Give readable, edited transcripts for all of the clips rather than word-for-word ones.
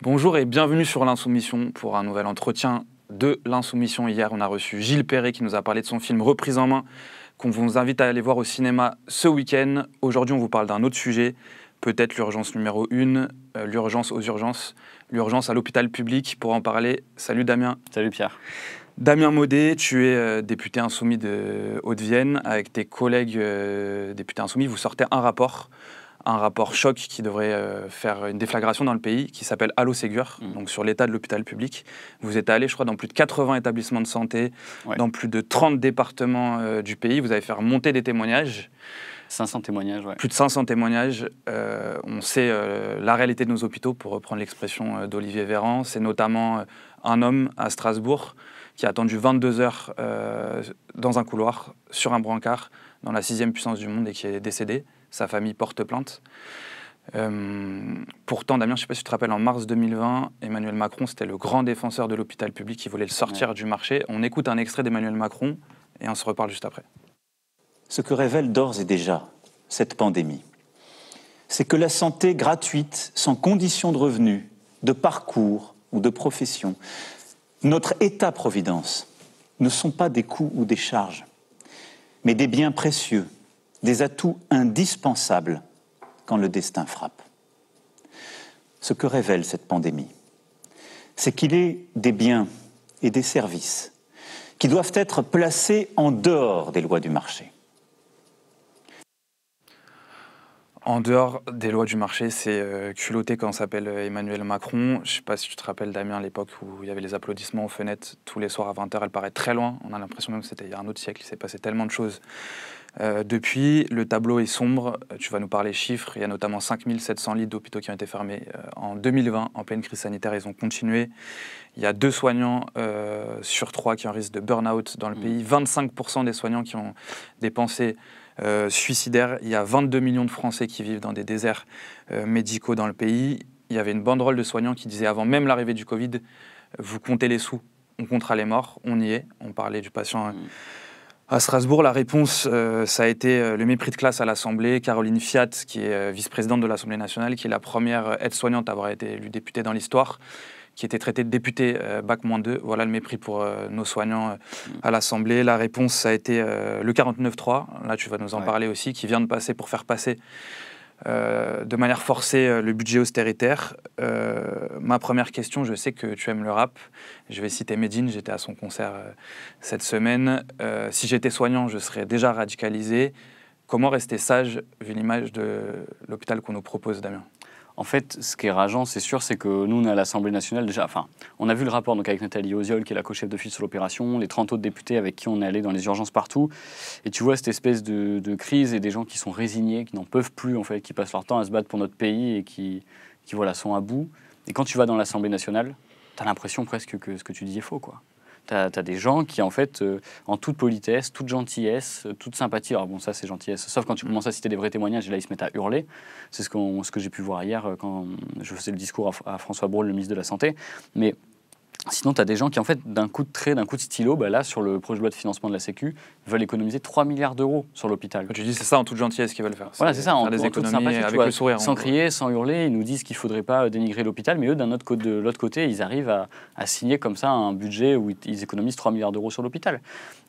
Bonjour et bienvenue sur l'Insoumission pour un nouvel entretien de l'Insoumission. Hier, on a reçu Gilles Perret qui nous a parlé de son film Reprise en main qu'on vous invite à aller voir au cinéma ce week-end. Aujourd'hui, on vous parle d'un autre sujet, peut-être l'urgence numéro 1, l'urgence aux urgences, l'urgence à l'hôpital public. Pour en parler, salut Damien. Salut Pierre. Damien Maudet, tu es député insoumis de Haute-Vienne. Avec tes collègues députés insoumis, vous sortez un rapport choc qui devrait faire une déflagration dans le pays, qui s'appelle Allo Ségur, donc sur l'état de l'hôpital public. Vous êtes allé, je crois, dans plus de 80 établissements de santé, dans plus de 30 départements du pays. Vous avez fait remonter des témoignages. 500 témoignages, ouais. Plus de 500 témoignages. On sait la réalité de nos hôpitaux, pour reprendre l'expression d'Olivier Véran. C'est notamment un homme à Strasbourg qui a attendu 22 heures dans un couloir, sur un brancard, dans la 6e puissance du monde et qui est décédé. Sa famille porte plainte. Pourtant, Damien, je ne sais pas si tu te rappelles, en mars 2020, Emmanuel Macron, c'était le grand défenseur de l'hôpital public qui voulait le sortir du marché. On écoute un extrait d'Emmanuel Macron et on se reparle juste après. Ce que révèle d'ores et déjà cette pandémie, c'est que la santé gratuite, sans condition de revenus, de parcours ou de profession, notre État-providence, ne sont pas des coûts ou des charges, mais des biens précieux, des atouts indispensables quand le destin frappe. Ce que révèle cette pandémie, c'est qu'il est des biens et des services qui doivent être placés en dehors des lois du marché. En dehors des lois du marché, c'est culotté quand on s'appelle Emmanuel Macron. Je ne sais pas si tu te rappelles, Damien, à l'époque où il y avait les applaudissements aux fenêtres tous les soirs à 20h. Elle paraît très loin. On a l'impression même que c'était il y a un autre siècle. Il s'est passé tellement de choses. Depuis, le tableau est sombre. Tu vas nous parler chiffres. Il y a notamment 5700 lits d'hôpitaux qui ont été fermés en 2020, en pleine crise sanitaire. Ils ont continué. Il y a 2 soignants sur 3 qui ont un risque de burn-out dans le pays. 25% des soignants qui ont des pensées suicidaires. Il y a 22 millions de Français qui vivent dans des déserts médicaux dans le pays. Il y avait une banderole de soignants qui disait, avant même l'arrivée du Covid, vous comptez les sous, on comptera les morts. On y est. On parlait du patient à Strasbourg. La réponse, ça a été le mépris de classe à l'Assemblée. Caroline Fiat, qui est vice-présidente de l'Assemblée nationale, qui est la première aide-soignante à avoir été élue députée dans l'histoire, qui était traitée de députée Bac-2. Voilà le mépris pour nos soignants à l'Assemblée. La réponse, ça a été le 49.3. Là, tu vas nous en parler aussi, qui vient de passer pour faire passer de manière forcée le budget austéritaire. Ma première question, je sais que tu aimes le rap. Je vais citer Medine, j'étais à son concert cette semaine. Si j'étais soignant, je serais déjà radicalisé. Comment rester sage, vu l'image de l'hôpital qu'on nous propose, Damien ? En fait, ce qui est rageant, c'est sûr, c'est que nous, on est à l'Assemblée nationale déjà. Enfin, on a vu le rapport donc, avec Nathalie Oziol, qui est la co-chef de file sur l'opération, les 30 autres députés avec qui on est allé dans les urgences partout. Et tu vois cette espèce de crise et des gens qui sont résignés, qui n'en peuvent plus, en fait, qui passent leur temps à se battre pour notre pays et qui voilà, sont à bout. Et quand tu vas dans l'Assemblée nationale, tu as l'impression presque que ce que tu dis est faux, quoi. T'as des gens qui, en fait, en toute politesse, toute gentillesse, toute sympathie, alors bon, ça c'est gentillesse, sauf quand tu commences à citer des vrais témoignages, et là ils se mettent à hurler. C'est ce que j'ai pu voir hier quand je faisais le discours à François Braun, le ministre de la Santé. Mais sinon, tu as des gens qui, en fait, d'un coup de trait, d'un coup de stylo, là, sur le projet de loi de financement de la Sécu, veulent économiser 3 milliards d'euros sur l'hôpital. Tu dis c'est ça en toute gentillesse qu'ils veulent faire. Voilà, c'est ça, en des toute économies sympathie, avec le sourire. Sans crier, sans hurler, ils nous disent qu'il ne faudrait pas dénigrer l'hôpital, mais eux, de l'autre côté, ils arrivent à signer comme ça un budget où ils économisent 3 milliards d'euros sur l'hôpital.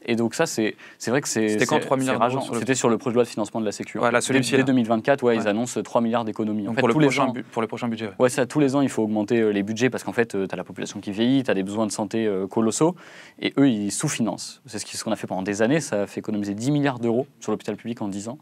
Et donc ça, c'est vrai que c'est C'était quand 3 milliards d'euros sur C'était sur le projet de loi de financement de la Sécu. Ouais, dès 2024, ils annoncent 3 milliards d'économies. En fait, pour le prochain budget. Ouais, ça, tous les ans, il faut augmenter les budgets parce qu'en fait, tu as la population qui vieillit, tu as des besoins de santé colossaux, et eux, ils sous-financent. C'est ce qu'on a fait pendant des années, ça a fait économiser 10 milliards d'euros sur l'hôpital public en 10 ans.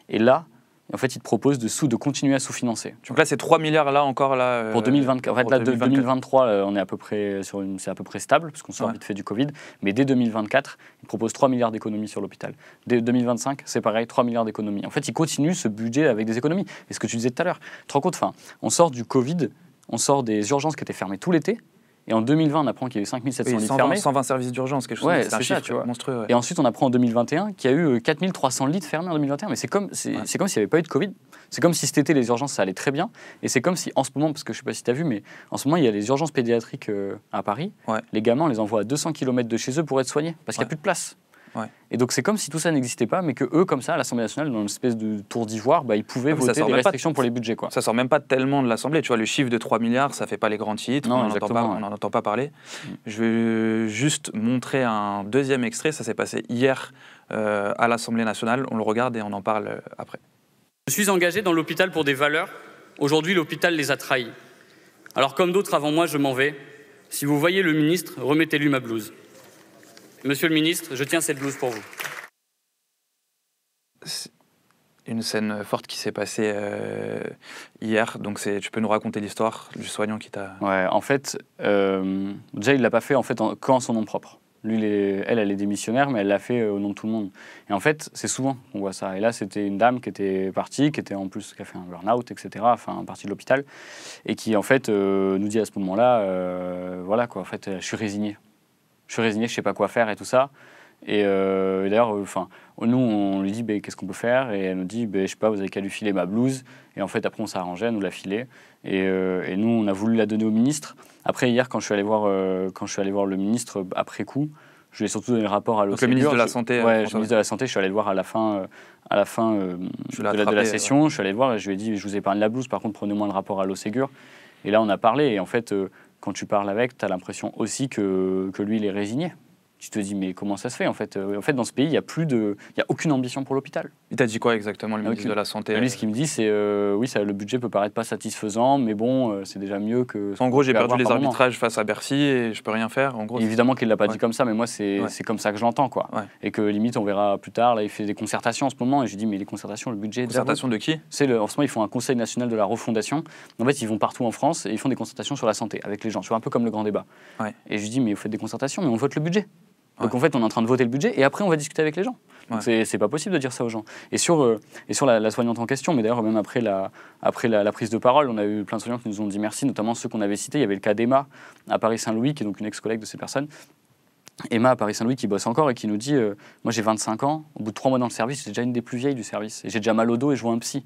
Et là, en fait, ils te proposent de continuer à sous-financer. Donc là, c'est 3 milliards là encore pour 2024. En fait, là, 2023, on est à peu près c'est à peu près stable parce qu'on sort vite fait du Covid. Mais dès 2024, ils proposent 3 milliards d'économies sur l'hôpital. Dès 2025, c'est pareil, 3 milliards d'économies. En fait, ils continuent ce budget avec des économies. Et ce que tu disais tout à l'heure, tu te rends compte, on sort du Covid, on sort des urgences qui étaient fermées tout l'été. Et en 2020, on apprend qu'il y a eu 5700 lits fermés. 120 services d'urgence, quelque chose. C'est un chiffre monstrueux. Ouais. Et ensuite, on apprend en 2021 qu'il y a eu 4300 lits fermés en 2021. Mais c'est comme s'il n'y avait pas eu de Covid. C'est comme si cet été, les urgences, ça allait très bien. Et c'est comme si, en ce moment, parce que je ne sais pas si tu as vu, mais en ce moment, il y a les urgences pédiatriques à Paris. Ouais. Les gamins, on les envoie à 200 km de chez eux pour être soignés, parce qu'il n'y a plus de place. Ouais. Et donc c'est comme si tout ça n'existait pas, mais que eux, comme ça, à l'Assemblée nationale, dans une espèce de tour d'ivoire, ils pouvaient voter des restrictions pour les budgets, quoi. Ça sort même pas tellement de l'Assemblée. Tu vois, le chiffre de 3 milliards, ça fait pas les grands titres, Non, on n'en entend pas parler. Je vais juste montrer un deuxième extrait, ça s'est passé hier à l'Assemblée nationale, on le regarde et on en parle après. Je suis engagé dans l'hôpital pour des valeurs. Aujourd'hui, l'hôpital les a trahis. Alors comme d'autres avant moi, je m'en vais. Si vous voyez le ministre, remettez-lui ma blouse. Monsieur le ministre, je tiens cette blouse pour vous. C'est une scène forte qui s'est passée hier, donc tu peux nous raconter l'histoire du soignant qui t'a... Ouais, en fait, déjà il l'a pas fait qu'en son nom propre. Lui, elle est démissionnaire, mais elle l'a fait au nom de tout le monde. Et en fait, c'est souvent qu'on voit ça. Et là, c'était une dame qui était partie, qui a fait un burn-out, etc., enfin, partie de l'hôpital, et qui, en fait, nous dit à ce moment-là, voilà, quoi, en fait, je suis résigné. Je sais pas quoi faire et tout ça. Et d'ailleurs, nous, on lui dit, qu'est-ce qu'on peut faire? Et elle nous dit, je sais pas, vous avez qu'à lui filer ma blouse. Et en fait, après, on s'est arrangé, elle nous l'a filée. Et nous, on a voulu la donner au ministre. Après, hier, quand je suis allé voir le ministre après coup, je lui ai surtout donné le rapport à l'OCSEGUR. Donc le ministre de la Santé. Ouais, le ministre de la Santé, je suis allé le voir à la fin de la session. Je suis allé le voir et je lui ai dit, je vous épargne la blouse, par contre, prenez-moi le rapport à l'OCSEGUR. Et là, on a parlé. Et en fait, quand tu parles avec, tu as l'impression aussi que lui, il est résigné. Tu te dis, mais comment ça se fait en fait, dans ce pays, il n'y a aucune ambition pour l'hôpital. Il t'a dit quoi exactement, le ministre de la Santé? Lui, ce qu'il me dit, c'est oui, le budget peut paraître pas satisfaisant, mais bon, c'est déjà mieux que... En gros, j'ai perdu les arbitrages face à Bercy et je peux rien faire. En gros, évidemment qu'il ne l'a pas dit comme ça, mais moi, c'est comme ça que je l'entends, quoi. Ouais. Et que limite, on verra plus tard. Là, il fait des concertations en ce moment, et j'ai dit, mais les concertations, le budget... Concertations de qui? En ce moment, ils font un conseil national de la refondation. En fait, ils vont partout en France et ils font des concertations sur la santé avec les gens. Tu vois, un peu comme le grand débat. Ouais. Et je lui dis, mais vous faites des concertations, mais on vote le budget. Donc en fait, on est en train de voter le budget et après, on va discuter avec les gens. Ouais. C'est pas possible de dire ça aux gens. Et sur la soignante en question, mais d'ailleurs, même après la prise de parole, on a eu plein de soignants qui nous ont dit merci, notamment ceux qu'on avait cités. Il y avait le cas d'Emma à Paris-Saint-Louis, qui est donc une ex-collègue de ces personnes. Emma à Paris-Saint-Louis qui bosse encore et qui nous dit moi j'ai 25 ans, au bout de 3 mois dans le service, j'ai déjà une des plus vieilles du service. Et j'ai déjà mal au dos et je vois un psy.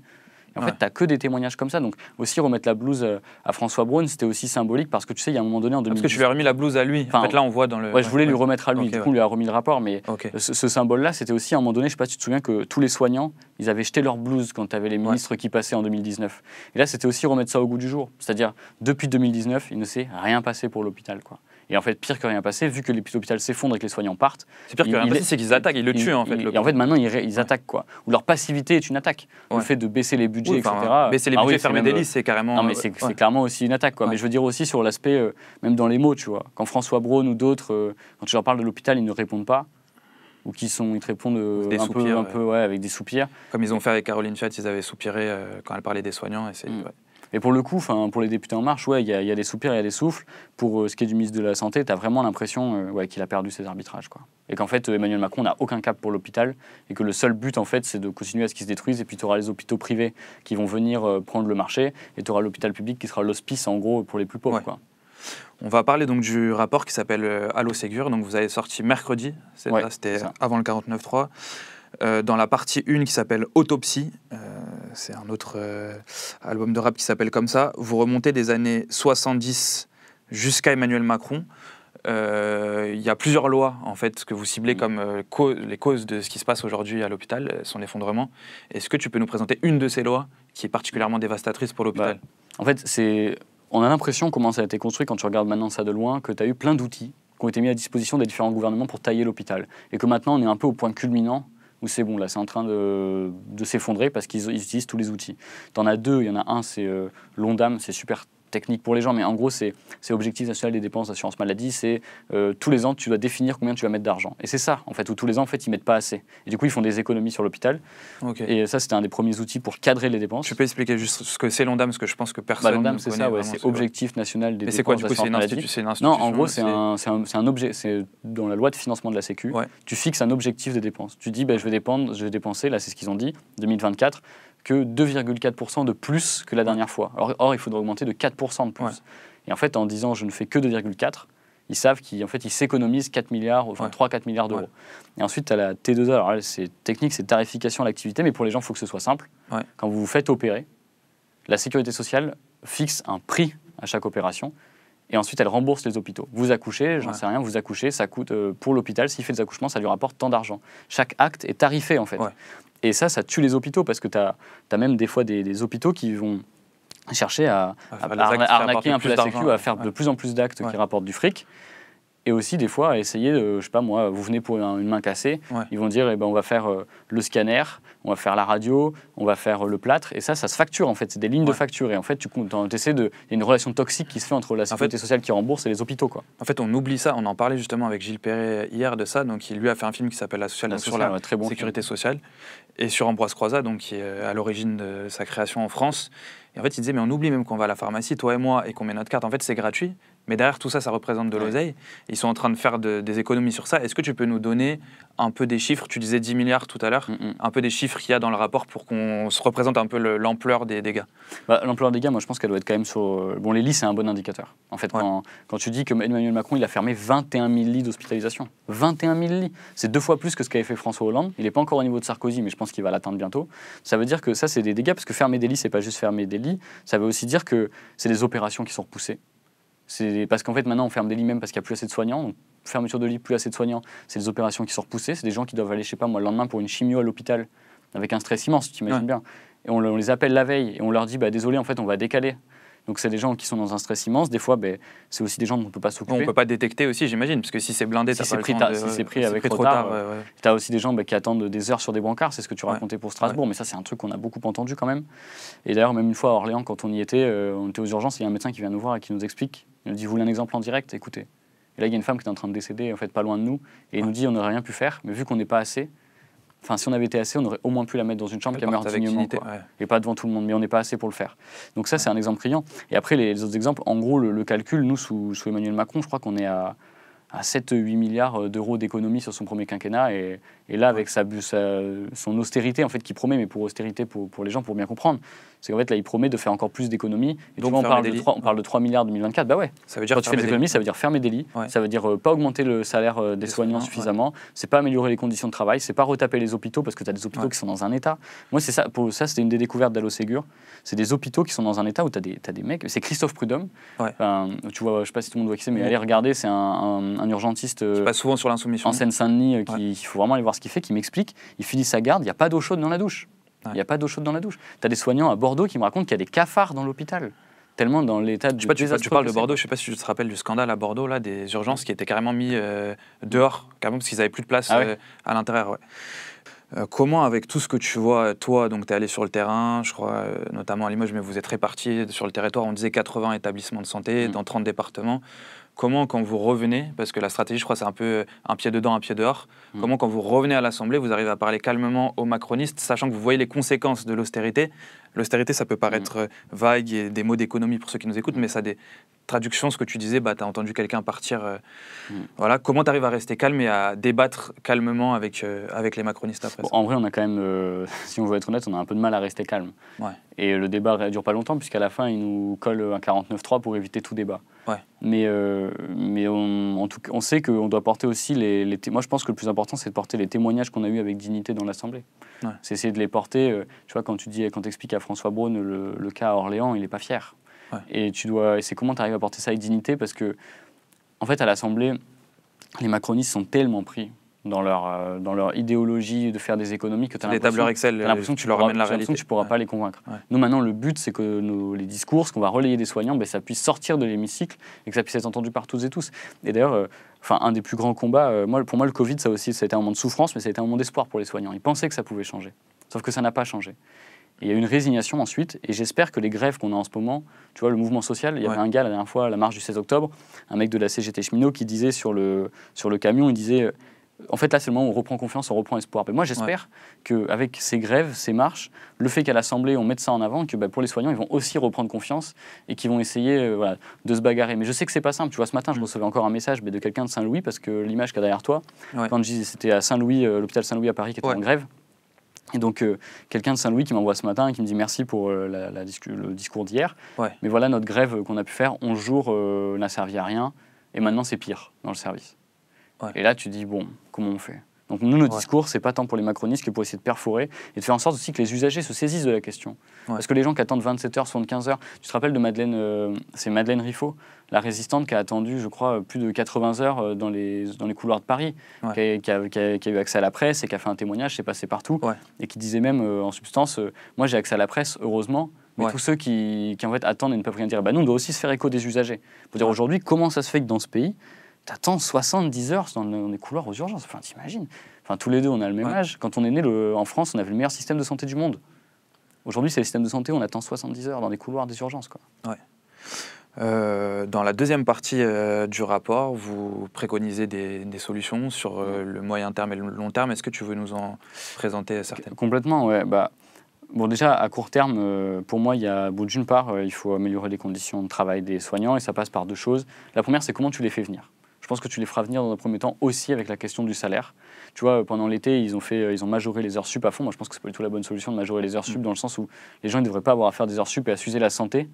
En fait, tu n'as que des témoignages comme ça. Donc, aussi, remettre la blouse à François Braun, c'était aussi symbolique parce que tu sais, il y a un moment donné en 2010. Parce que tu lui as remis la blouse à lui. Enfin, en fait, là, on voit dans le. Ouais, je voulais lui remettre à lui. Du coup, on lui a remis le rapport. Mais ce symbole-là, c'était aussi à un moment donné, je ne sais pas si tu te souviens, que tous les soignants, ils avaient jeté leur blouse quand tu avais les ministres qui passaient en 2019. Et là, c'était aussi remettre ça au goût du jour. C'est-à-dire, depuis 2019, il ne s'est rien passé pour l'hôpital, quoi. Et en fait, pire que rien passé, vu que l'hôpital s'effondre et que les soignants partent. C'est pire que rien passé, c'est qu'ils attaquent, ils le tuent en fait. Et en fait, maintenant, ils attaquent, quoi. Ou leur passivité est une attaque. Le fait de baisser les budgets, etc. Baisser les budgets, fermer des listes, c'est carrément. Non, mais c'est clairement aussi une attaque, quoi. Mais je veux dire aussi sur l'aspect, même dans les mots, tu vois. Quand François Braun ou d'autres, quand tu leur parles de l'hôpital, ils ne répondent pas. Ou ils te répondent un peu avec des soupirs. Comme ils ont fait avec Caroline Fiat, ils avaient soupiré quand elle parlait des soignants. Et pour le coup, pour les députés En Marche, il y a des soupirs, il y a des souffles. Pour ce qui est du ministre de la Santé, tu as vraiment l'impression qu'il a perdu ses arbitrages, quoi. Et qu'en fait, Emmanuel Macron n'a aucun cap pour l'hôpital et que le seul but, en fait, c'est de continuer à ce qu'il se détruise. Et puis, tu auras les hôpitaux privés qui vont venir prendre le marché et tu auras l'hôpital public qui sera l'hospice, en gros, pour les plus pauvres, quoi. On va parler donc du rapport qui s'appelle Allo Ségur. Donc, vous avez sorti mercredi, c'était avant le 49.3. Dans la partie 1 qui s'appelle Autopsie, c'est un autre album de rap qui s'appelle comme ça, vous remontez des années 70 jusqu'à Emmanuel Macron. Il y a plusieurs lois en fait que vous ciblez comme les causes de ce qui se passe aujourd'hui à l'hôpital, son effondrement. Est-ce que tu peux nous présenter une de ces lois qui est particulièrement dévastatrice pour l'hôpital? En fait, on a l'impression, comment ça a été construit quand tu regardes maintenant ça de loin, que tu as eu plein d'outils qui ont été mis à disposition des différents gouvernements pour tailler l'hôpital. Et que maintenant on est un peu au point culminant où c'est bon, là c'est en train de s'effondrer parce qu'ils utilisent tous les outils. T'en as deux, il y en a un, c'est l'ONDAM, c'est super technique pour les gens, mais en gros c'est Objectif national des dépenses d'assurance maladie, c'est tous les ans tu dois définir combien tu vas mettre d'argent. Et c'est ça, en fait, où tous les ans en fait ils mettent pas assez. Et du coup ils font des économies sur l'hôpital. Et ça c'était un des premiers outils pour cadrer les dépenses. Tu peux expliquer juste ce que c'est l'ONDAM, parce que je pense que personne ne connaît. C'est ça, c'est Objectif national des dépenses d'assurance maladie. Mais c'est quoi du coup, c'est une institution? Non, en gros c'est un objet, c'est dans la loi de financement de la Sécu, tu fixes un objectif de dépenses. Tu dis je vais dépenser, là c'est ce qu'ils ont dit, 2024, que 2,4% de plus que la dernière fois. Or, il faudrait augmenter de 4% de plus. Et en fait, en disant je ne fais que 2,4, ils savent qu'ils s'économisent 4 milliards, enfin 3-4 milliards d'euros. Et ensuite, tu as la T2A. Alors là, c'est technique, c'est tarification à l'activité, mais pour les gens, il faut que ce soit simple. Quand vous vous faites opérer, la sécurité sociale fixe un prix à chaque opération Et ensuite, elle rembourse les hôpitaux. Vous accouchez, j'en sais rien, vous accouchez, ça coûte pour l'hôpital, s'il fait des accouchements, ça lui rapporte tant d'argent. Chaque acte est tarifé, en fait. Ouais. Et ça tue les hôpitaux, parce que tu as même des fois des hôpitaux qui vont chercher à arnaquer un peu la sécu, à faire de plus en plus d'actes qui rapportent du fric. Et aussi, des fois, à essayer, je sais pas moi, vous venez pour une main cassée, ils vont dire, on va faire le scanner, on va faire la radio, on va faire le plâtre, et ça se facture, en fait, c'est des lignes de facture. Et en fait, il y a une relation toxique qui se fait entre la sécurité sociale qui rembourse et les hôpitaux, quoi. En fait, on oublie ça, on en parlait justement avec Gilles Perret hier de ça, donc il lui a fait un film qui s'appelle La Sociale, donc sur la très bon sécurité sociale, et sur Ambroise Croizat, donc qui est à l'origine de sa création en France. Et en fait, il disait, mais on oublie même qu'on va à la pharmacie, toi et moi, et qu'on met notre carte, en fait, c'est gratuit. Mais derrière tout ça, ça représente de l'oseille. Ils sont en train de faire des économies sur ça. Est-ce que tu peux nous donner un peu des chiffres? Tu disais 10 milliards tout à l'heure. Un peu des chiffres qu'il y a dans le rapport pour qu'on se représente un peu l'ampleur des dégâts. L'ampleur des dégâts, moi je pense qu'elle doit être quand même sur... Bon, les lits, c'est un bon indicateur. En fait, quand tu dis que Emmanuel Macron, il a fermé 21 000 lits d'hospitalisation. 21 000 lits. C'est 2 fois plus que ce qu'avait fait François Hollande. Il n'est pas encore au niveau de Sarkozy, mais je pense qu'il va l'atteindre bientôt. Ça veut dire que ça, c'est des dégâts, parce que fermer des lits, c'est pas juste fermer des lits. Ça veut aussi dire que c'est des opérations qui sont repoussées. C'est parce qu'en fait, maintenant, on ferme des lits même parce qu'il n'y a plus assez de soignants. Donc, fermeture de lits, plus assez de soignants, c'est des opérations qui sont repoussées. C'est des gens qui doivent aller, je sais pas moi, le lendemain pour une chimio à l'hôpital avec un stress immense, tu imagines bien. Et on les appelle la veille et on leur dit, désolé, en fait, on va décaler. Donc, c'est des gens qui sont dans un stress immense. Des fois, c'est aussi des gens dont on ne peut pas s'occuper. On ne peut pas détecter aussi, j'imagine, parce que si c'est blindé, si c'est pris avec retard. Tu as aussi des gens qui attendent des heures sur des brancards. C'est ce que tu racontais pour Strasbourg. Mais ça, c'est un truc qu'on a beaucoup entendu quand même. Et d'ailleurs, même une fois à Orléans, quand on y était, on était aux urgences. Il y a un médecin qui vient nous voir et qui nous explique. Il nous dit, vous voulez un exemple en direct? Écoutez. Et là, il y a une femme qui est en train de décéder, en fait, pas loin de nous. Et il nous dit, on n'aurait rien pu faire. Mais vu qu'on n'est pas assez, enfin, si on avait été assez, on aurait au moins pu la mettre dans une chambre qui meurt dignement. Et pas devant tout le monde. Mais on n'est pas assez pour le faire. Donc ça, c'est un exemple criant. Et après, les autres exemples, en gros, le calcul, nous, sous Emmanuel Macron, je crois qu'on est à 7-8 milliards d'euros d'économie sur son premier quinquennat. Et là, avec son austérité, en fait, qu'il promet, mais pour austérité, pour les gens, pour bien comprendre, c'est qu'en fait, là, il promet de faire encore plus d'économies. Et donc, on parle de 3 milliards en 2024. Bah ouais. Ça veut dire quand tu fais des économies, ça veut dire fermer des lits. Ça veut dire pas augmenter le salaire des soignants suffisamment. C'est pas améliorer les conditions de travail. C'est pas retaper les hôpitaux parce que tu as des hôpitaux qui sont dans un état. Moi, c'est ça. Pour ça, c'était une des découvertes d'Allo Ségur. C'est des hôpitaux qui sont dans un état où tu as des mecs. C'est Christophe Prudhomme. Tu vois, je sais pas si tout le monde voit qui c'est, mais allez regarder. C'est un urgentiste. Qui passe souvent sur l'Insoumission. En Seine-Saint-Denis, il faut vraiment aller voir ce qu'il fait, qui m'explique. Il finit sa garde, il n'y a pas d'eau chaude dans la douche. Il n'y a pas d'eau chaude dans la douche. Tu as des soignants à Bordeaux qui me racontent qu'il y a des cafards dans l'hôpital. Tellement dans l'état de désastre. Tu parles de Bordeaux, je ne sais pas si tu te rappelles du scandale à Bordeaux, là, des urgences qui étaient carrément mis dehors, carrément parce qu'ils n'avaient plus de place à l'intérieur. Comment, avec tout ce que tu vois, toi, donc tu es allé sur le terrain, je crois, notamment à Limoges, mais vous êtes répartis sur le territoire, on disait 80 établissements de santé dans 30 départements. Comment, quand vous revenez, parce que la stratégie, je crois, c'est un peu un pied dedans, un pied dehors, comment, quand vous revenez à l'Assemblée, vous arrivez à parler calmement aux macronistes, sachant que vous voyez les conséquences de l'austérité. L'austérité, ça peut paraître vague et des mots d'économie pour ceux qui nous écoutent, mais ça a des traductions, ce que tu disais, tu as entendu quelqu'un partir. Voilà. Comment tu arrives à rester calme et à débattre calmement avec les macronistes après ça? En vrai, on a quand même, si on veut être honnête, on a un peu de mal à rester calme. Et le débat ne dure pas longtemps, puisqu'à la fin, il nous colle un 49.3 pour éviter tout débat. Mais en tout cas, on sait qu'on doit porter aussi moi, je pense que le plus important, c'est de porter les témoignages qu'on a eus avec dignité dans l'Assemblée. C'est essayer de les porter. Tu vois, quand tu expliques à François Braun le cas à Orléans, il n'est pas fier. Et c'est comment tu arrives à porter ça avec dignité, parce que, en fait, à l'Assemblée, les macronistes sont tellement pris dans leur idéologie de faire des économies que tu as l'impression que tu leur ramènes la réalité. Tu ne pourras pas les convaincre. Nous, maintenant, le but, c'est que les discours, ce qu'on va relayer des soignants, ça puisse sortir de l'hémicycle et que ça puisse être entendu par toutes et tous. Et d'ailleurs, un des plus grands combats, pour moi, le Covid, ça a été un moment de souffrance, mais ça a été un moment d'espoir pour les soignants. Ils pensaient que ça pouvait changer. Sauf que ça n'a pas changé. Et il y a eu une résignation ensuite, et j'espère que les grèves qu'on a en ce moment, tu vois, le mouvement social, il y avait un gars la dernière fois à la marche du 16 octobre, un mec de la CGT cheminot qui disait sur le camion, il disait... En fait, là, c'est le moment où on reprend confiance, on reprend espoir. Mais moi, j'espère qu'avec ces grèves, ces marches, le fait qu'à l'Assemblée, on mette ça en avant, que pour les soignants, ils vont aussi reprendre confiance et qu'ils vont essayer de se bagarrer. Mais je sais que c'est pas simple. Tu vois, ce matin, je recevais encore un message de quelqu'un de Saint-Louis, parce que l'image qu'il y a derrière toi, quand c'était à Saint-Louis, l'hôpital Saint-Louis à Paris qui était en grève. Et donc, quelqu'un de Saint-Louis qui m'envoie ce matin et qui me dit merci pour le discours d'hier. Mais voilà, notre grève qu'on a pu faire, 11 jours, n'a servi à rien. Et maintenant, c'est pire dans le service. Et là, tu dis, bon, comment on fait? Donc nous, notre discours, c'est pas tant pour les macronistes que pour essayer de perforer et de faire en sorte aussi que les usagers se saisissent de la question. Parce que les gens qui attendent 27 heures, 75 heures, tu te rappelles de c'est Madeleine Riffaut, la résistante qui a attendu, je crois, plus de 80 heures dans les couloirs de Paris, qui a eu accès à la presse et qui a fait un témoignage, c'est passé partout, et qui disait même en substance, moi j'ai accès à la presse, heureusement, mais tous ceux qui en fait attendent et ne peuvent rien dire, nous on doit aussi se faire écho des usagers. Pour dire aujourd'hui, comment ça se fait que dans ce pays, t'attends 70 heures dans les couloirs aux urgences. Enfin, t'imagines. Enfin, tous les deux, on a le même âge. Quand on est né en France, on avait le meilleur système de santé du monde. Aujourd'hui, c'est le système de santé, on attend 70 heures dans les couloirs des urgences, quoi. Dans la deuxième partie du rapport, vous préconisez des solutions sur le moyen terme et le long terme. Est-ce que tu veux nous en présenter certaines ? Complètement, ouais. Bon, déjà, à court terme, pour moi, d'une part, il faut améliorer les conditions de travail des soignants, et ça passe par deux choses. La première, c'est comment tu les fais venir. Je pense que tu les feras venir dans un premier temps aussi avec la question du salaire. Tu vois, pendant l'été, ils ont majoré les heures sup à fond. Moi, je pense que c'est pas du tout la bonne solution de majorer les heures sup dans le sens où les gens ne devraient pas avoir à faire des heures sup et à s'user la santé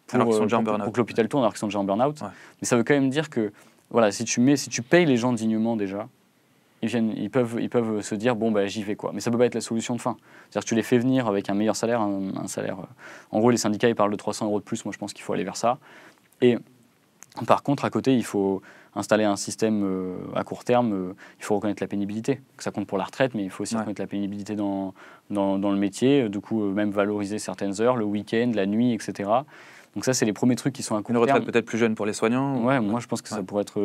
pour que l'hôpital tourne alors qu'ils sont déjà en burn-out. Mais ça veut quand même dire que voilà, si tu payes les gens dignement déjà, ils peuvent se dire j'y vais quoi. Mais ça peut pas être la solution de fin. C'est-à-dire que tu les fais venir avec un meilleur salaire, un salaire. En gros, les syndicats ils parlent de 300 € de plus. Moi, je pense qu'il faut aller vers ça. Et par contre, à côté, il faut installer un système à court terme. Il faut reconnaître la pénibilité, que ça compte pour la retraite, mais il faut aussi reconnaître la pénibilité dans le métier. Du coup, même valoriser certaines heures, le week-end, la nuit, etc. Donc ça, c'est les premiers trucs qui sont à court terme. Une retraite peut-être plus jeune pour les soignants. Moi, je pense que ça pourrait être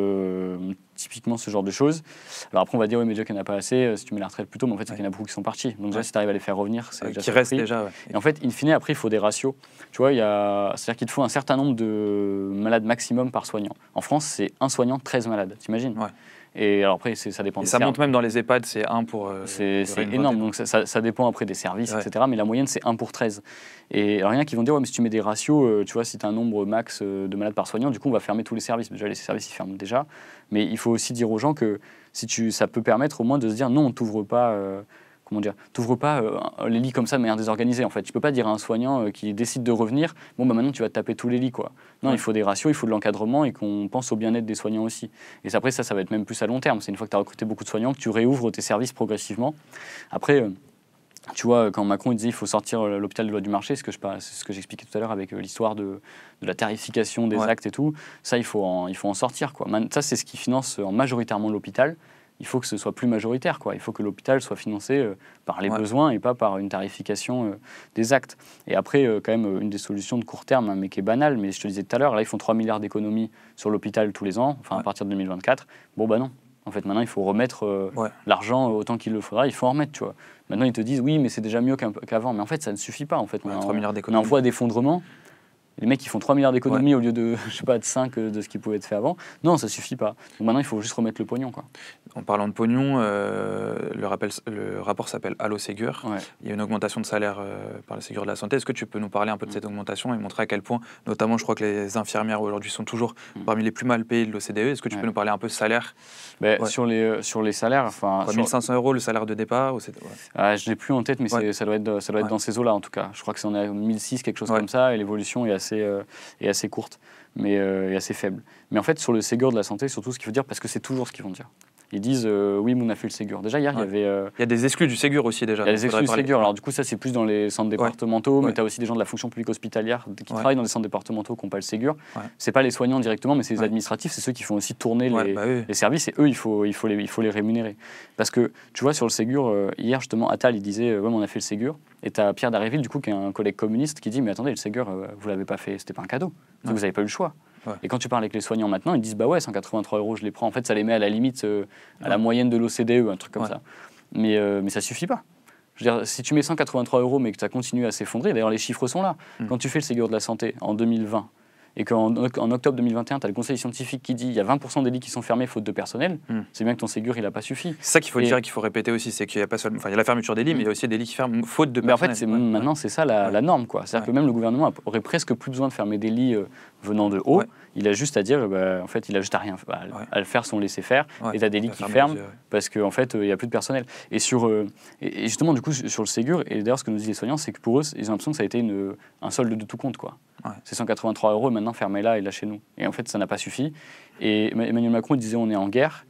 typiquement ce genre de choses. Alors après, on va dire, mais déjà qu'il n'y en a pas assez, si tu mets la retraite plus tôt, mais en fait, c'est qu'il y en a beaucoup qui sont partis. Donc déjà, si tu arrives à les faire revenir, c'est déjà qui restent déjà. Et en fait, in fine, après, il faut des ratios. Tu vois, c'est-à-dire qu'il te faut un certain nombre de malades maximum par soignant. En France, c'est un soignant, 13 malades, t'imagines ? Et alors après, ça dépend. Et ça monte même dans les EHPAD, c'est 1 pour. C'est énorme, donc ça dépend après des services, etc. Mais la moyenne, c'est 1 pour 13. Et alors, il y en a qui vont dire, mais si tu mets des ratios, tu vois, si tu as un nombre max de malades par soignant, du coup, on va fermer tous les services. Déjà, les services, ils ferment déjà. Mais il faut aussi dire aux gens que ça peut permettre au moins de se dire, non, on t'ouvre pas. T'ouvres pas les lits comme ça de manière désorganisée. En fait, tu peux pas dire à un soignant qui décide de revenir, maintenant tu vas te taper tous les lits, quoi. Non, il faut des ratios, il faut de l'encadrement et qu'on pense au bien-être des soignants aussi. Et après, ça va être même plus à long terme. C'est une fois que tu as recruté beaucoup de soignants que tu réouvres tes services progressivement. Après, tu vois, quand Macron il disait il faut sortir l'hôpital de loi du marché, c'est ce que j'expliquais tout à l'heure avec l'histoire de la tarification des actes et tout. Ça, il faut en sortir, quoi. Ça, c'est ce qui finance majoritairement l'hôpital. Il faut que ce soit plus majoritaire, quoi. Il faut que l'hôpital soit financé par les besoins et pas par une tarification des actes. Et après, quand même, une des solutions de court terme, mais qui est banale, mais je te disais tout à l'heure, là, ils font 3 milliards d'économies sur l'hopital tous les ans, à partir de 2024. Non. En fait, maintenant, il faut remettre l'argent autant qu'il le faudra. Il faut en remettre, tu vois. Maintenant, ils te disent, oui, mais c'est déjà mieux qu'avant. Mais en fait, ça ne suffit pas. En fait, on en voit d'effondrement. Les mecs, ils font 3 milliards d'économies au lieu de 5 de ce qui pouvait être fait avant. Non, ça suffit pas. Donc maintenant, il faut juste remettre le pognon, quoi. En parlant de pognon, le rapport s'appelle Allo Ségur. Il y a une augmentation de salaire par le Ségur de la Santé. Est-ce que tu peux nous parler un peu de cette augmentation et montrer à quel point, notamment, je crois que les infirmières aujourd'hui sont toujours parmi les plus mal payées de l'OCDE. Est-ce que tu peux nous parler un peu de salaire ? Sur les salaires, 1 500 € le salaire de départ je l'ai plus en tête, mais ça doit être dans ces eaux-là, en tout cas. Je crois que c'est en 1006, quelque chose comme ça, et l'évolution est assez courte, mais est assez faible. Mais en fait, sur le Ségur de la santé, surtout ce qu'il faut dire, parce que c'est toujours ce qu'ils vont dire. Ils disent oui, mais on a fait le Ségur. Déjà, hier, il y avait. Il y a des exclus du Ségur aussi, déjà. Il y a des exclus du Ségur. Alors, du coup, ça, c'est plus dans les centres départementaux, mais tu as aussi des gens de la fonction publique hospitalière qui travaillent dans les centres départementaux qui n'ont pas le Ségur. C'est pas les soignants directement, mais c'est les administratifs, c'est ceux qui font aussi tourner les services, et eux, il faut les rémunérer. Parce que, tu vois, sur le Ségur, hier, justement, Attal, il disait mais on a fait le Ségur. Et tu as Pierre Dharréville, du coup, qui est un collègue communiste, qui dit mais attendez, le Ségur, vous l'avez pas fait, c'était pas un cadeau. Vous n'avez pas eu le choix. Et quand tu parles avec les soignants maintenant, ils disent 183 €, je les prends. En fait, ça les met à la limite, à la moyenne de l'OCDE, un truc comme ça. Mais ça suffit pas. Je veux dire, si tu mets 183 € mais que tu as continué à s'effondrer, d'ailleurs les chiffres sont là. Quand tu fais le Ségur de la santé en 2020 et qu'en octobre 2021, tu as le conseil scientifique qui dit il y a 20% des lits qui sont fermés faute de personnel, c'est bien que ton Ségur, il n'a pas suffi. C'est ça qu'il faut dire et qu'il faut répéter aussi, c'est qu'il n'y a pas seulement, il y a la fermeture des lits, mais il y a aussi des lits qui ferment faute de personnel. Mais en fait, maintenant, c'est ça la norme, quoi. C'est-à-dire que même le gouvernement aurait presque plus besoin de fermer des lits venant de haut. Il a juste à dire, en fait, il a juste à rien, à le faire son laisser-faire. Et tu as des lits qui ferment parce qu'en fait, il n'y a plus de personnel. Et justement, du coup, sur le Ségur, et d'ailleurs, ce que nous disent les soignants, c'est que pour eux, ils ont l'impression que ça a été un solde de tout compte, quoi. C'est 183 €, maintenant fermez-la et lâchez-nous. Et en fait, ça n'a pas suffi. Et Emmanuel Macron disait on est en guerre.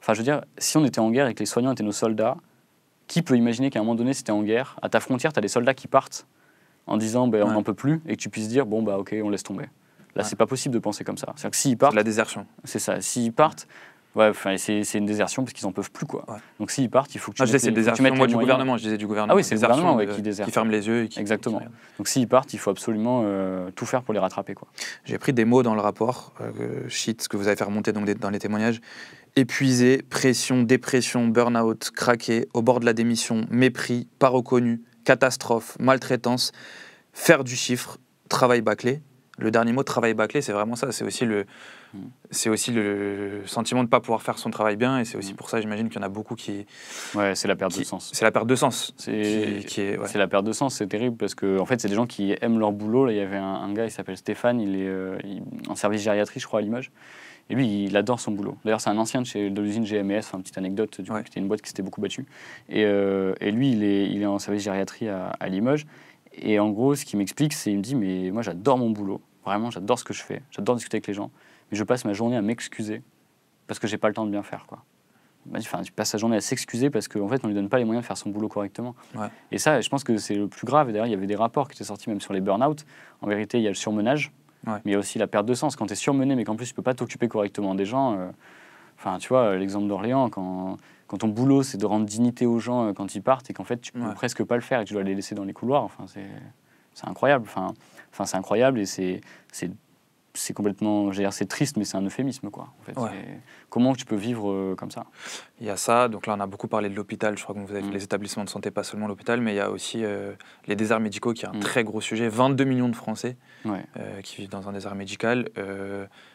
Enfin, je veux dire, si on était en guerre et que les soignants étaient nos soldats, qui peut imaginer qu'à un moment donné, si t'es en guerre, à ta frontière, t'as des soldats qui partent en disant on n'en peut plus, et que tu puisses dire bon bah ok, on laisse tomber. Là, c'est pas possible de penser comme ça. C'est-à-dire que s'ils partent, c'est de la désertion. C'est ça. S'ils partent, c'est une désertion parce qu'ils en peuvent plus quoi. Ouais. Donc s'ils partent, il faut que tu mettes désertion, moi du gouvernement, je disais du gouvernement. Ah oui, c'est le gouvernement qui déserte. Qui ferme les yeux. Et Exactement. Donc s'ils partent, il faut absolument tout faire pour les rattraper quoi. J'ai pris des mots dans le rapport, ce que vous avez fait remonter donc, dans les témoignages. Épuisé, pression, dépression, burn-out, craqué, au bord de la démission, mépris, pas reconnu, catastrophe, maltraitance, faire du chiffre, travail bâclé. Le dernier mot, travail bâclé, c'est vraiment ça. C'est aussi le sentiment de ne pas pouvoir faire son travail bien. Et c'est aussi pour ça, j'imagine qu'il y en a beaucoup qui... Ouais, c'est la perte de sens. C'est la perte de sens. C'est la perte de sens, c'est terrible parce que en fait, c'est des gens qui aiment leur boulot. Là, il y avait un gars, il s'appelle Stéphane, il est en service gériatrie, je crois, à Limoges. Et lui, il adore son boulot. D'ailleurs, c'est un ancien de l'usine GMS, enfin, petite anecdote, du coup, c'était une boîte qui s'était beaucoup battue. Et lui, il est en service gériatrie à Limoges. Et en gros, ce qu'il m'explique, c'est il me dit, mais moi, j'adore mon boulot. Vraiment, j'adore ce que je fais. J'adore discuter avec les gens. Mais je passe ma journée à m'excuser parce que j'ai pas le temps de bien faire, quoi. Enfin, tu passes sa journée à s'excuser parce qu'en fait, on lui donne pas les moyens de faire son boulot correctement. Ouais. Et ça, je pense que c'est le plus grave. Et d'ailleurs, il y avait des rapports qui étaient sortis même sur les burn-out. En vérité, il y a le surmenage. Ouais. Mais il y a aussi la perte de sens. Quand tu es surmené, mais qu'en plus tu peux pas t'occuper correctement des gens, enfin, tu vois, l'exemple d'Orléans, quand ton boulot c'est de rendre dignité aux gens quand ils partent et qu'en fait tu peux presque pas le faire et que tu dois les laisser dans les couloirs, enfin, c'est incroyable. Enfin, c'est incroyable et c'est complètement, c'est triste, mais c'est un euphémisme, quoi. En fait, comment tu peux vivre comme ça? Il y a ça, donc là on a beaucoup parlé de l'hôpital, je crois que vous avez les établissements de santé, pas seulement l'hôpital, mais il y a aussi les déserts médicaux qui est un très gros sujet, 22 millions de Français qui vivent dans un désert médical.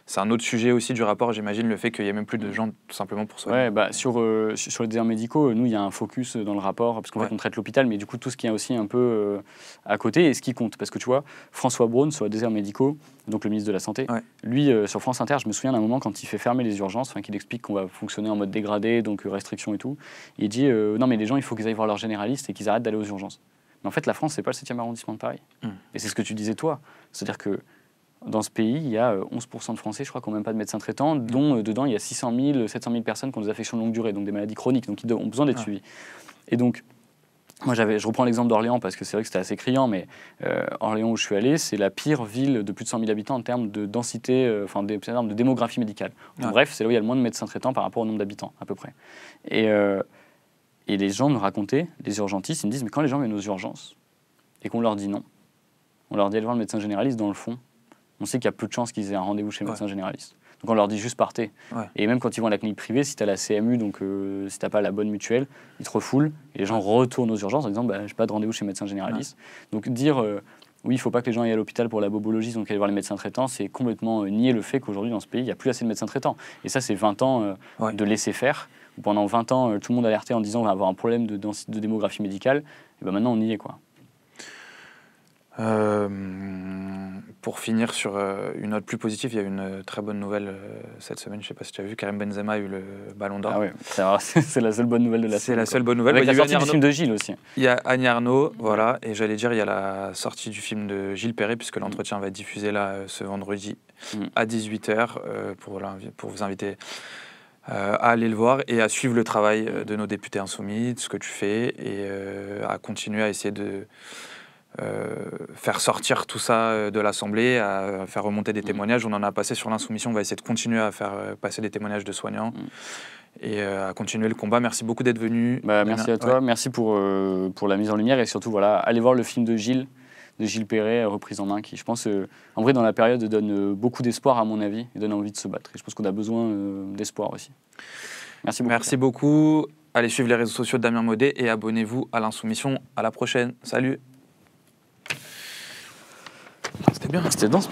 C'est un autre sujet aussi du rapport, j'imagine, le fait qu'il n'y ait même plus de gens tout simplement pour soigner. Ouais, bah, sur les déserts médicaux, nous il y a un focus dans le rapport, parce qu'en fait on traite l'hôpital, mais du coup tout ce qui est aussi un peu à côté, et ce qui compte, parce que tu vois, François Braun sur les déserts médicaux, donc le ministre de la Santé, lui sur France Inter, je me souviens d'un moment quand il fait fermer les urgences, qu'il explique qu'on va fonctionner en mode dégradé, donc restrictions et tout, il dit non mais les gens il faut qu'ils aillent voir leur généraliste et qu'ils arrêtent d'aller aux urgences. Mais en fait la France c'est pas le 7e arrondissement de Paris. Et c'est ce que tu disais toi, c'est-à-dire que dans ce pays, il y a 11% de Français, je crois, qui n'ont même pas de médecin traitant, dont dedans, il y a 600 000, 700 000 personnes qui ont des affections de longue durée, donc des maladies chroniques, donc qui ont besoin d'être suivies. Et donc, moi, je reprends l'exemple d'Orléans, parce que c'est vrai que c'était assez criant, mais Orléans, où je suis allé, c'est la pire ville de plus de 100 000 habitants en termes de densité, en termes de démographie médicale. Bref, c'est là où il y a le moins de médecins traitants par rapport au nombre d'habitants, à peu près. Et les gens me racontaient, les urgentistes, ils me disent, mais quand les gens viennent aux urgences, et qu'on leur dit non, on leur dit aller voir le médecin généraliste, dans le fond, on sait qu'il y a peu de chances qu'ils aient un rendez-vous chez le médecin généraliste. Donc on leur dit juste partez. Et même quand ils vont à la clinique privée, si tu as la CMU, donc si tu n'as pas la bonne mutuelle, ils te refoulent et les gens retournent aux urgences en disant je n'ai pas de rendez-vous chez le médecin généraliste. Donc dire oui, il ne faut pas que les gens aillent à l'hôpital pour la bobologie, donc aller voir les médecins traitants, c'est complètement nier le fait qu'aujourd'hui dans ce pays, il n'y a plus assez de médecins traitants. Et ça, c'est 20 ans de laisser faire. Pendant 20 ans, tout le monde alertait en disant on va avoir un problème de démographie médicale. Et maintenant, on y est, quoi. Pour finir sur une note plus positive, il y a une très bonne nouvelle cette semaine. Je ne sais pas si tu as vu, Karim Benzema a eu le Ballon d'Or. Ah ouais, c'est la seule bonne nouvelle de la semaine. C'est la seule bonne nouvelle. Avec la sortie du film de Gilles aussi. Il y a Annie Arnaud, voilà, et j'allais dire, il y a la sortie du film de Gilles Perret, puisque l'entretien va être diffusé là ce vendredi à 18h pour vous inviter à aller le voir et à suivre le travail de nos députés insoumis, de ce que tu fais, et à continuer à essayer de faire sortir tout ça de l'Assemblée, à faire remonter des témoignages. On en a passé sur l'insoumission, on va essayer de continuer à faire passer des témoignages de soignants et à continuer le combat. Merci beaucoup d'être venu. Merci à toi, merci pour la mise en lumière et surtout, voilà, allez voir le film de Gilles Perret, reprise en main, qui je pense, en vrai dans la période, donne beaucoup d'espoir à mon avis, et donne envie de se battre. Et je pense qu'on a besoin d'espoir aussi. Merci beaucoup. Merci beaucoup. Allez suivre les réseaux sociaux de Damien Maudet et abonnez-vous à l'insoumission. À la prochaine. Salut. C'était bien. C'était dense.